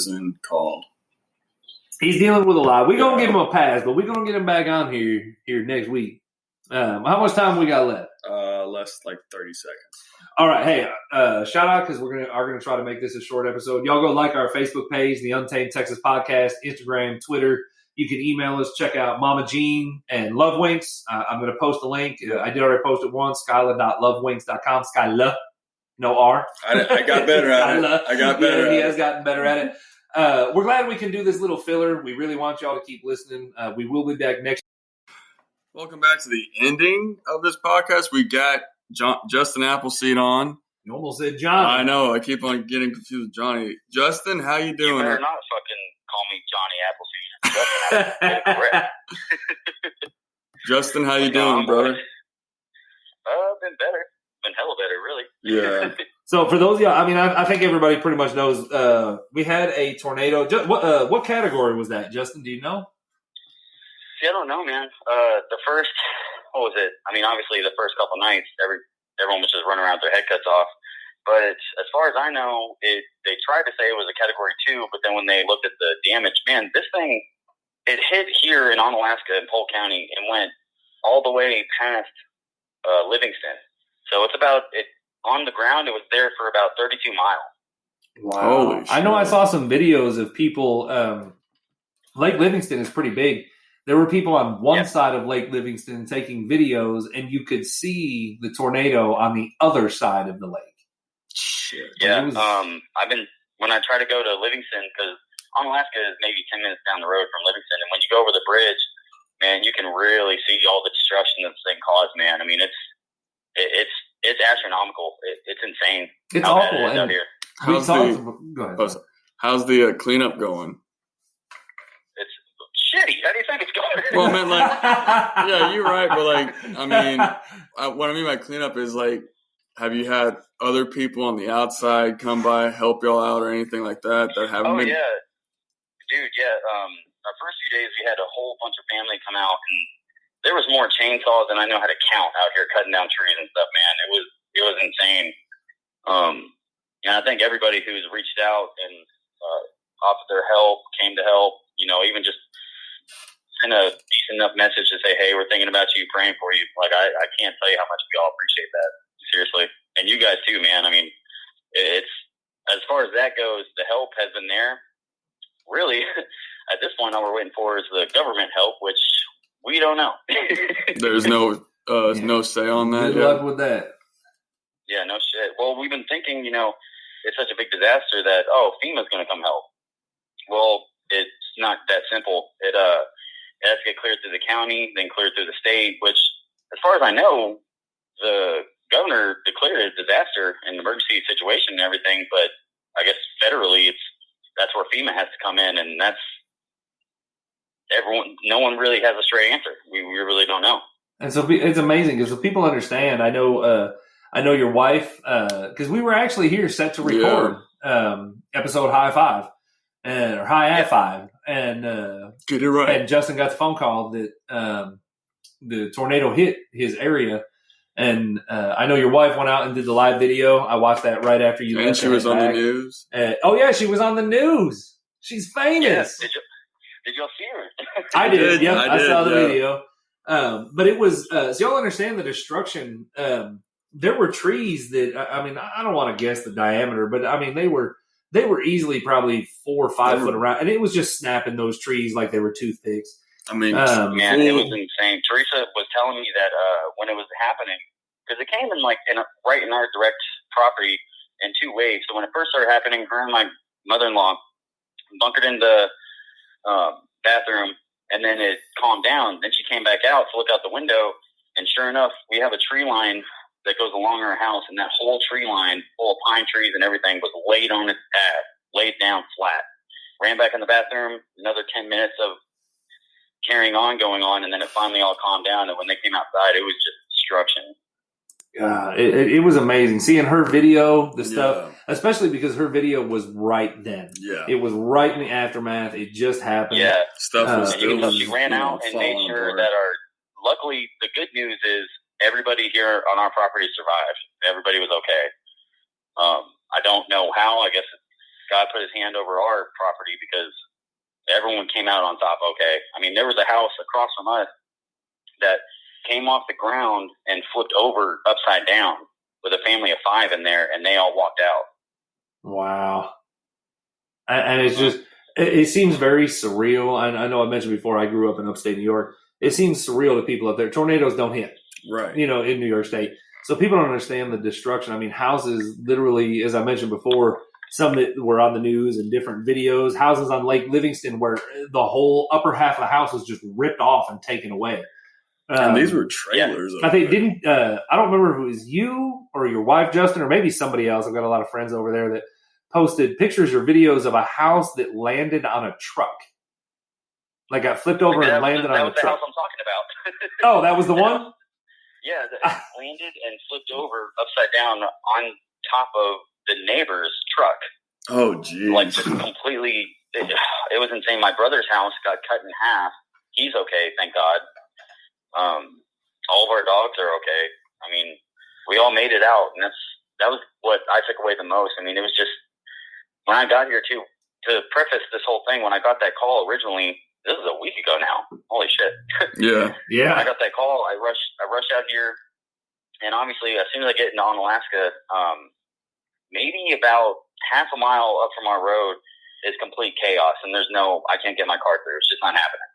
Justin called. He's dealing with a lot. We're going to give him a pass, but we're going to get him back on here next week. How much time we got left? Less like 30 seconds. All right. Hey, shout out because we're gonna try to make this a short episode. Y'all go like our Facebook page, the Untamed Texas Podcast, Instagram, Twitter. You can email us. Check out Mama Jean and Love Winks. I'm going to post a link. I did already post it once. Skyla.lovewinks.com. Skyla, no R. I got better at it. I got better. Yeah, he has gotten better at it. We're glad we can do this little filler. We really want y'all to keep listening. We will be back next. Welcome back to the ending of this podcast. We got Justin Appleseed on. You almost said Johnny. I know. I keep on getting confused with Johnny. Justin, how you doing? You better not fucking call me Johnny Appleseed. Justin, how you doing, brother? Been better. Been hella better, really. Yeah. So for those of y'all, I mean, I think everybody pretty much knows. We had a tornado. What category was that, Justin? Do you know? See, I don't know, man. The first, what was it? I mean, obviously the first couple nights, everyone was just running around with their head cuts off. But as far as I know, they tried to say it was a Category 2, but then when they looked at the damage, man, this thing, it hit here in Onalaska in Polk County and went all the way past Livingston. So it's on the ground, it was there for about 32 miles. Wow. Holy shit. I know I saw some videos of people. Lake Livingston is pretty big. There were people on one side of Lake Livingston taking videos, and you could see the tornado on the other side of the lake. Shit. Yeah. When I try to go to Livingston, because Onalaska is maybe 10 minutes down the road from Livingston, and when you go over the bridge, man, you can really see all the destruction that this thing caused, man. I mean, it's astronomical. It's insane. It's how awful. bad it is out here. Go ahead. How's the cleanup going? It's shitty. How do you think it's going? Well, I meant like, yeah, you're right. But like, I mean, what I mean by cleanup is like, have you had other people on the outside come by, help y'all out or anything like that haven't been? Yeah. Dude, yeah. Our first few days, we had a whole bunch of family come out, and there was more chainsaws than I know how to count out here cutting down trees and stuff, man. It was insane. And I think everybody who's reached out and offered their help, came to help, even just send a decent enough message to say, hey, we're thinking about you, praying for you. Like, I can't tell you how much we all appreciate that. Seriously. And you guys too, man. I mean, it's, as far as that goes, the help has been there. Really, at this point, all we're waiting for is the government help, which we don't know. There's no say on that. Good luck with that. Yeah, no shit. Well, we've been thinking, it's such a big disaster that, FEMA's going to come help. Well, it's not that simple. It has to get cleared through the county, then cleared through the state, which, as far as I know, the governor declared a disaster and emergency situation and everything, but I guess federally that's where FEMA has to come in, and that's no one really has a straight answer. We really don't know. And so it's amazing because people understand. I know your wife, because we were actually here set to record episode High Five or High at Five, and get it right. And Justin got the phone call that the tornado hit his area, and I know your wife went out and did the live video. I watched that right after you. And she was on the news. She was on the news. She's famous. Yeah. Did y'all see her? I did. Yeah, I saw the yeah. video. But it was so y'all understand the destruction. There were trees that I mean, I don't want to guess the diameter, but I mean they were easily probably 4 or 5 foot around, and it was just snapping those trees like they were toothpicks. I mean, man, it was insane. Teresa was telling me that when it was happening, because it came in right in our direct property in 2 waves. So when it first started happening, her and my mother-in-law bunkered in the bathroom, and then it calmed down. Then she came back out to look out the window, and sure enough, we have a tree line that goes along our house, and that whole tree line, full of pine trees and everything, was laid on its path, laid down flat. Ran back in the bathroom, another 10 minutes of carrying on, going on, and then it finally all calmed down, and when they came outside, it was just destruction. It was amazing seeing her video, the stuff, especially because her video was right then. Yeah, it was right in the aftermath. It just happened. Yeah, stuff was. And even though she ran out and made sure that luckily, the good news is everybody here on our property survived. Everybody was okay. I don't know how. I guess God put his hand over our property because everyone came out on top okay. I mean, there was a house across from us that came off the ground and flipped over upside down with a family of 5 in there, and they all walked out. Wow. And it's just, it seems very surreal. I know I mentioned before I grew up in upstate New York. It seems surreal to people up there. Tornadoes don't hit, right? In New York State. So people don't understand the destruction. I mean, houses literally, as I mentioned before, some that were on the news and different videos, houses on Lake Livingston where the whole upper half of the house was just ripped off and taken away. And these were trailers. I think I don't remember if it was you or your wife, Justin, or maybe somebody else. I've got a lot of friends over there that posted pictures or videos of a house that landed on a truck. Like got flipped over and landed on a truck. That was the house I'm talking about. Oh, that was the one? Yeah, it landed and flipped over upside down on top of the neighbor's truck. Oh, geez. Like just completely, it was insane. My brother's house got cut in half. He's okay, thank God. All of our dogs are okay. I mean, we all made it out, and that was what I took away the most. I mean, it was just when I got here too. To preface this whole thing, when I got that call originally, this is a week ago now. Holy shit! Yeah. When I got that call. I rushed out here, and obviously, as soon as I get into Onalaska, maybe about half a mile up from our road is complete chaos, and I can't get my car through. It's just not happening.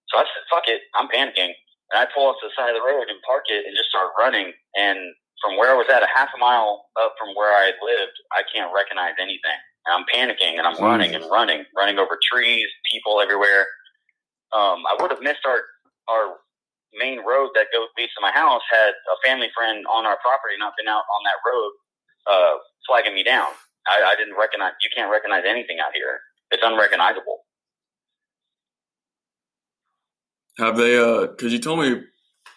So I said, fuck it, I'm panicking. And I pull off to the side of the road and park it and just start running. And from where I was at, a half a mile up from where I lived, I can't recognize anything. And I'm panicking and I'm running over trees, people everywhere. I would have missed our main road that leads to my house had a family friend on our property not been out on that road flagging me down. I didn't recognize, you can't recognize anything out here. It's unrecognizable. Have they, because you told me,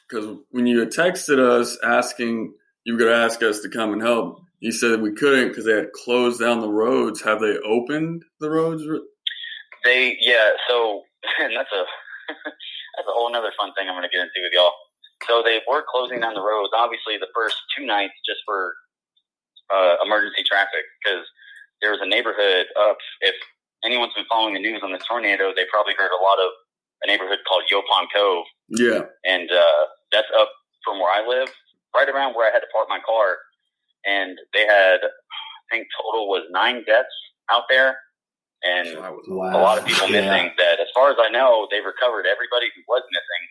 because when you had texted us asking, you were going to ask us to come and help, you said that we couldn't because they had closed down the roads. Have they opened the roads? So, and that's a whole nother fun thing I'm going to get into with y'all. So they were closing down the roads, obviously the first 2 nights just for emergency traffic, because there was a neighborhood up, if anyone's been following the news on the tornado, they probably heard a lot of a neighborhood called Yopon Cove. Yeah. And that's up from where I live, right around where I had to park my car. And they had, I think total was 9 deaths out there. And a lot of people missing that. As far as I know, they've recovered everybody who was missing.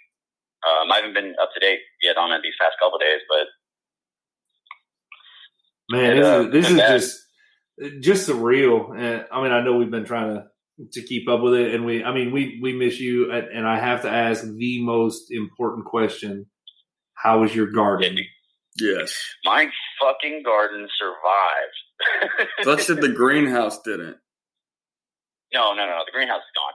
I haven't been up to date yet on it these past couple of days, but man, this is just surreal. I mean, I know we've been trying to keep up with it, and we miss you. And I have to ask the most important question: how is your garden? Yes, my fucking garden survived. That said the greenhouse didn't. No. The greenhouse is gone.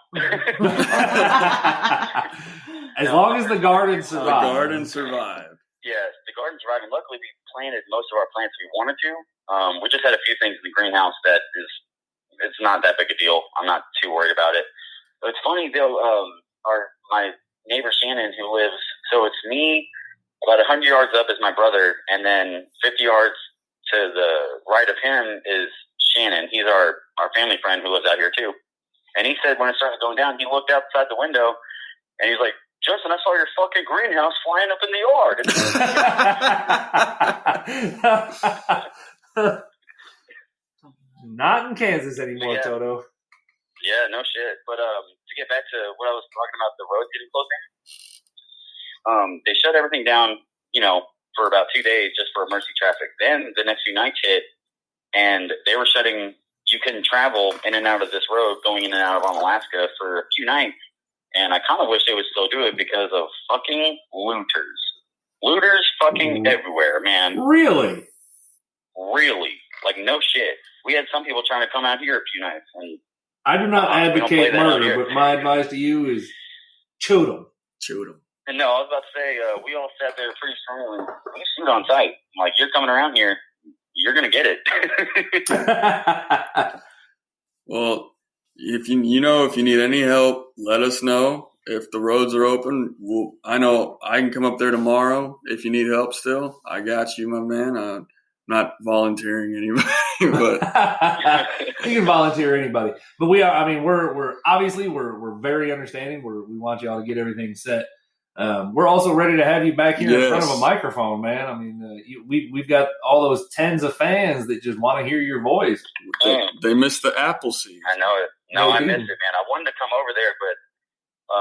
As long as the garden survived. The garden survived. Yes, the garden survived. And luckily, we planted most of our plants we wanted to. We just had a few things in the greenhouse that it's not that big a deal. I'm not too worried about it. But it's funny, though, my neighbor Shannon, who lives, so it's me, about 100 yards up is my brother, and then 50 yards to the right of him is Shannon. He's our family friend who lives out here, too. And he said when it started going down, he looked outside the window, and he's like, Justin, I saw your fucking greenhouse flying up in the yard. Not in Kansas anymore, yeah. Toto. Yeah, no shit. But to get back to what I was talking about, the roads getting closed down, they shut everything down, for about 2 days just for emergency traffic. Then the next few nights hit, and they were shutting. You couldn't travel in and out of this road going in and out of Onalaska for a few nights. And I kind of wish they would still do it because of fucking looters. Looters fucking everywhere, man. Really? Really. Like, no shit. We had some people trying to come out here a few nights. And I do not advocate murder, but my advice to you is shoot them. Shoot them. And no, I was about to say, we all sat there pretty strongly. You shoot on sight. Like, you're coming around here, you're going to get it. Well, if you need any help, let us know. If the roads are open, I know I can come up there tomorrow. If you need help still, I got you, my man. I'm not volunteering anybody. but you can volunteer anybody. But we are. I mean, we're obviously we're very understanding. We want y'all to get everything set. We're also ready to have you back here in front of a microphone, man. I mean, we've got all those tens of fans that just want to hear your voice. They miss the Appleseed. I know it. No, I miss it, man. I wanted to come over there, but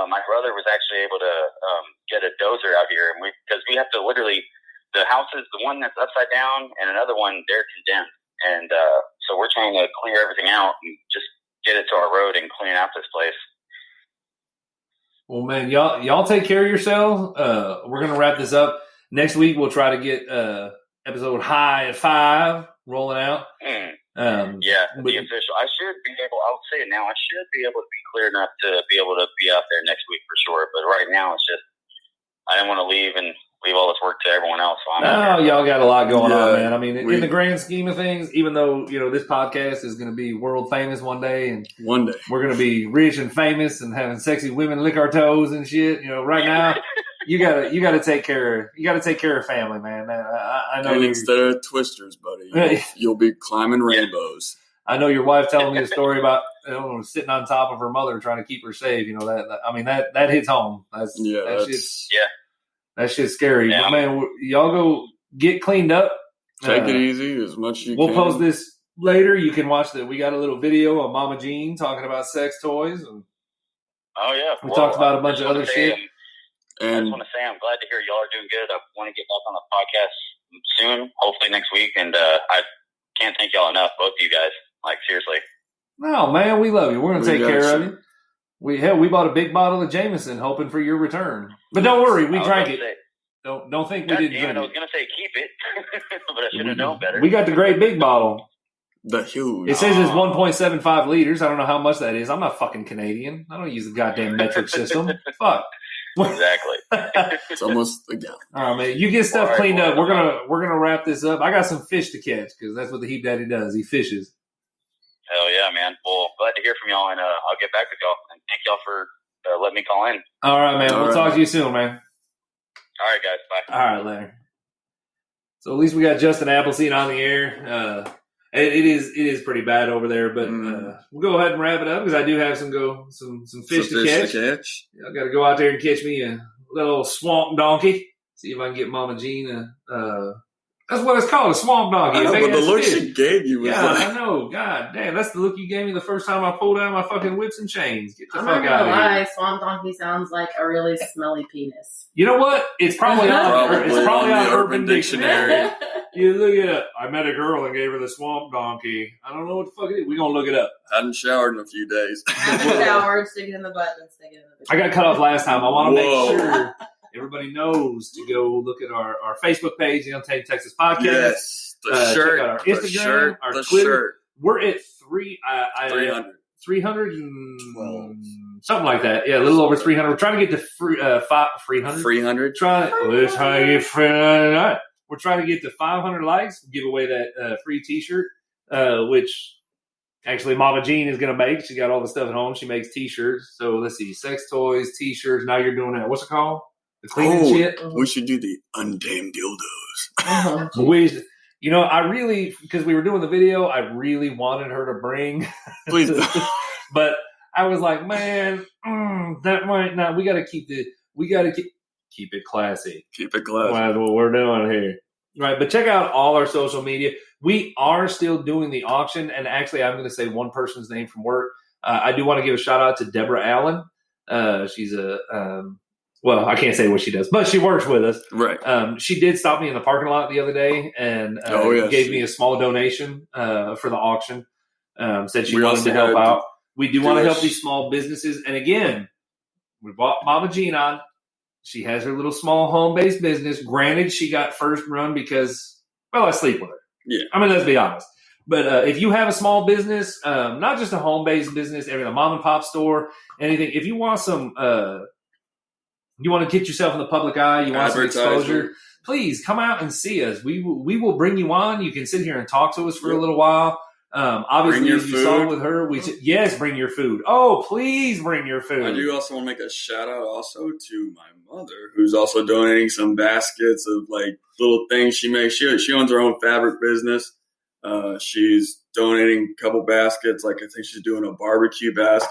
my brother was actually able to get a dozer out here, and because we have to literally, the houses, the one that's upside down and another one, they're condemned, and so we're trying to clear everything out and just get it to our road and clean out this place. Well, man, y'all take care of yourselves. We're gonna wrap this up next week. We'll try to get episode high at 5 rolling out. The official. I should be able. I'll say it now. I should be able to be clear enough to be able to be out there next week for sure. But right now, it's just I didn't want to leave all this work to everyone else. So y'all got a lot going on, man. I mean, in the grand scheme of things, even though this podcast is going to be world famous one day, and we're going to be rich and famous and having sexy women lick our toes and shit. Right now. You gotta take care of family, man. I know. And instead of twisters, buddy, you'll be climbing rainbows. I know your wife telling me a story about sitting on top of her mother trying to keep her safe. That hits home. That shit's scary. Yeah. But man, y'all go get cleaned up. Take it easy as much as you can. We'll post this later. You can watch we got a little video of Mama Jean talking about sex toys. And we talked about a bunch of other shit. I just want to say I'm glad to hear y'all are doing good. I want to get back on the podcast soon, hopefully next week. And I can't thank y'all enough, both of you guys. Like, seriously. No, man, we love you. We're going to take care of you. We bought a big bottle of Jameson hoping for your return. But don't worry, we drank it. Don't think we didn't drink it. I was going to say keep it, but I should have known better. We got the great big bottle. The huge. It says it's 1.75 liters. I don't know how much that is. I'm not fucking Canadian. I don't use the goddamn metric system. Fuck. Exactly. It's almost a gallon. All right, man. You get stuff cleaned up. We're gonna wrap this up. I got some fish to catch because that's what the Heapdaddy does. He fishes. Hell yeah, man. Well, glad to hear from y'all, and I'll get back with y'all. And thank y'all for letting me call in. All right, man. We'll talk to you soon, man. All right, guys. Bye. All right, later. So at least we got Justin Appleseed on the air. It is pretty bad over there, but we'll go ahead and wrap it up because I do have some fish to catch. I got to go out there and catch me a little swamp donkey. See if I can get Mama Jean that's what it's called, a swamp donkey. I know, but the look she gave you was I know. God damn, that's the look you gave me the first time I pulled out my fucking whips and chains. Get the fuck I'm not out gonna of here. lie, swamp donkey sounds like a really smelly penis. You know what? It's probably on Urban Dictionary. You look it up. I met a girl and gave her the swamp donkey. I don't know what the fuck it is. We're going to look it up. Hadn't showered in a few days. Showered, stick it in the butt, and stick it in the I got cut off last time. I want to make sure everybody knows to go look at our Facebook page, the Untamed Texas Podcast. Yes. The shirt. Check out our Instagram, our Twitter. Shirt. We're at 300 and something like that. Yeah, a little over 300. We're trying to get to 300. 300. We're trying to get 300. We're trying to get to 500 likes. We'll give away that free T-shirt, which actually Mama Jean is going to make. She got all the stuff at home. She makes T-shirts. So let's see, sex toys, T-shirts. Now you're doing that. What's it called? The cleaning shit. We should do the Untamed dildos. I really, because we were doing the video, I really wanted her to bring. Please, but I was like, man, that might not. We got to keep it classy. Keep it classy. That's what we're doing here. Right, but check out all our social media. We are still doing the auction, and actually, I'm going to say one person's name from work. I do want to give a shout out to Deborah Allen. She's I can't say what she does, but she works with us. Right. She did stop me in the parking lot the other day and gave me a small donation for the auction. Said she wanted to help out. We do want to help these small businesses. And again, we bought Mama Jean on. She has her little small home-based business. Granted, she got first run because, I sleep with her. Yeah. I mean, let's be honest. But if you have a small business, not just a home-based business, a mom-and-pop store, anything, if you want some you want to get yourself in the public eye, you want some exposure, please come out and see us. We will bring you on. You can sit here and talk to us for a little while. Obviously, as you saw with her, yes, bring your food. Oh, please bring your food. I do also want to make a shout out also to my mother, who's also donating some baskets of like little things she makes. She owns her own fabric business. She's donating a couple baskets. Like I think she's doing a barbecue basket